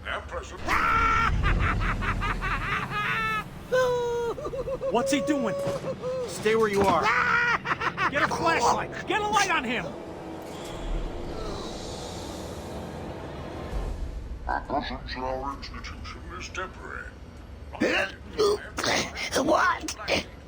At present. What's he doing? Stay where you are. Get a flashlight. Get a light on him. Our presence in our institution is temporary. What?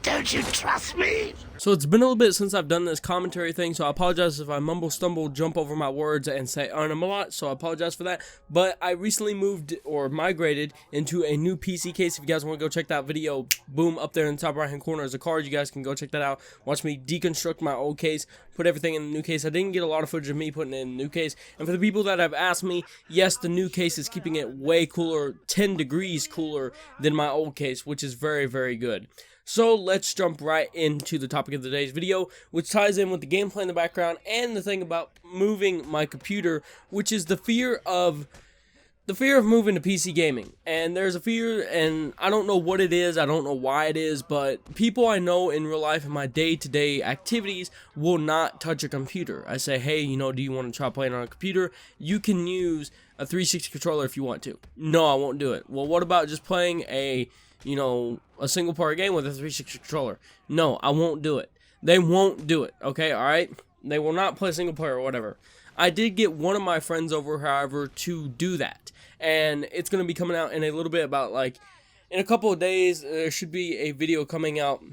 Don't you trust me? So it's been a little bit since I've done this commentary thing, so I apologize if I mumble, stumble, jump over my words, and say a lot, so I apologize for that. But I recently moved or migrated into a new PC case. If you guys want to go check that video, boom, up there in the top right hand corner is a card. You guys can go check that out. Watch me deconstruct my old case, put everything in the new case. I didn't get a lot of footage of me putting it in the new case. And for the people that have asked me, yes, the new case is keeping it way cooler, 10 degrees cooler than my old case, which is very, very good. So let's jump right into the topic of today's video, which ties in with the gameplay in the background and the thing about moving my computer, which is the fear of moving to PC gaming. And there's a fear, and I don't know what it is, I don't know why it is, but people I know in real life in my day-to-day activities will not touch a computer. I say, hey, do you want to try playing on a computer? You can use a 360 controller if you want to. No, I won't do it. Well, what about just playing a single player game with a 360 controller? No, I won't do it. They won't do it, okay, alright? They will not play single player or whatever. I did get one of my friends over, however, to do that. And it's going to be coming out in a little bit about, in a couple of days, there should be a video coming out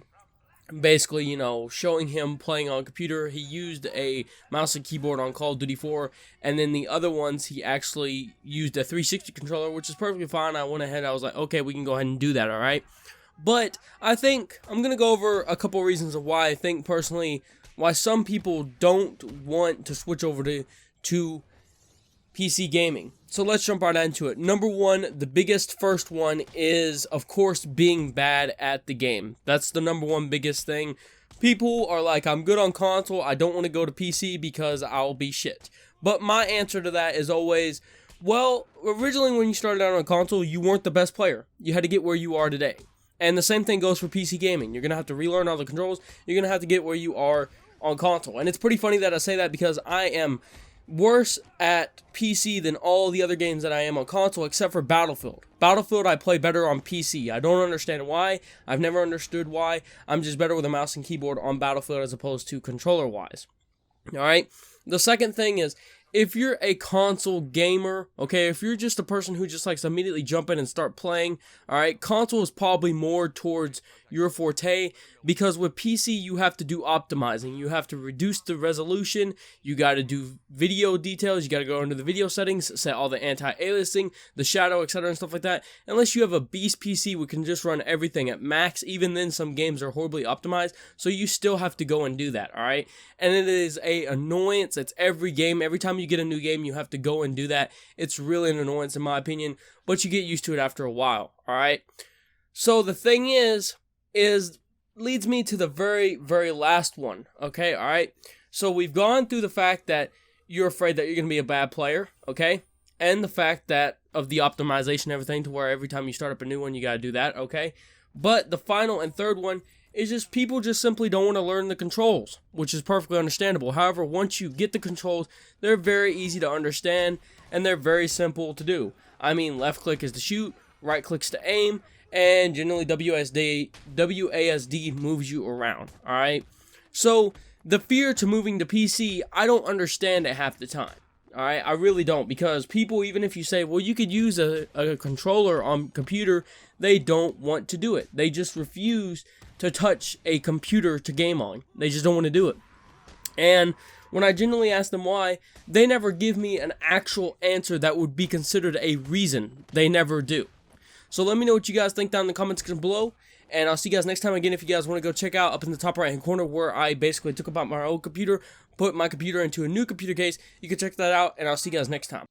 basically, showing him playing on a computer. He used a mouse and keyboard on Call of Duty 4, and then the other ones, he actually used a 360 controller, which is perfectly fine. I went ahead, I was like, okay, we can go ahead and do that, alright? But I think I'm going to go over a couple of reasons of why I think, personally, why some people don't want to switch over to PC gaming. So let's jump right into it. Number one, the biggest first one is, of course, being bad at the game. That's the number one biggest thing. People are like, I'm good on console, I don't want to go to PC because I'll be shit. But my answer to that is always, well, originally when you started out on console, you weren't the best player. You had to get where you are today. And the same thing goes for PC gaming. You're going to have to relearn all the controls. You're going to have to get where you are on console. And it's pretty funny that I say that because I am worse at PC than all the other games that I am on console except for Battlefield. Battlefield I play better on PC. I don't understand why. I've never understood why. I'm just better with a mouse and keyboard on Battlefield as opposed to controller wise. Alright? The second thing is, if you're a console gamer, okay, if you're just a person who just likes to immediately jump in and start playing, alright, console is probably more towards your forte, because with PC you have to do optimizing, you have to reduce the resolution, you got to do video details, you got to go into the video settings, set all the anti-aliasing, the shadow, etc. and stuff like that. Unless you have a beast PC which can just run everything at max, even then some games are horribly optimized, so you still have to go and do that, alright? And it is a annoyance. It's every game. Every time you get a new game, you have to go and do that. It's really an annoyance in my opinion, but you get used to it after a while, alright? So the thing is leads me to the very, very last one, okay, alright? So we've gone through the fact that you're afraid that you're going to be a bad player, okay? And the fact that of the optimization and everything to where every time you start up a new one, you got to do that, okay? But the final and third one is just people just simply don't want to learn the controls, which is perfectly understandable. However, once you get the controls, they're very easy to understand, and they're very simple to do. I mean, left click is to shoot, right click's to aim, and generally WASD moves you around, alright? So, the fear to moving to PC, I don't understand it half the time. Alright, I really don't, because people, even if you say, well, you could use a controller on computer, they don't want to do it. They just refuse to touch a computer to game on. They just don't want to do it. And when I generally ask them why, they never give me an actual answer that would be considered a reason. They never do. So let me know what you guys think down in the comment section below. And I'll see you guys next time. Again, if you guys want to go check out up in the top right hand corner where I basically took about my old computer, put my computer into a new computer case, you can check that out, and I'll see you guys next time.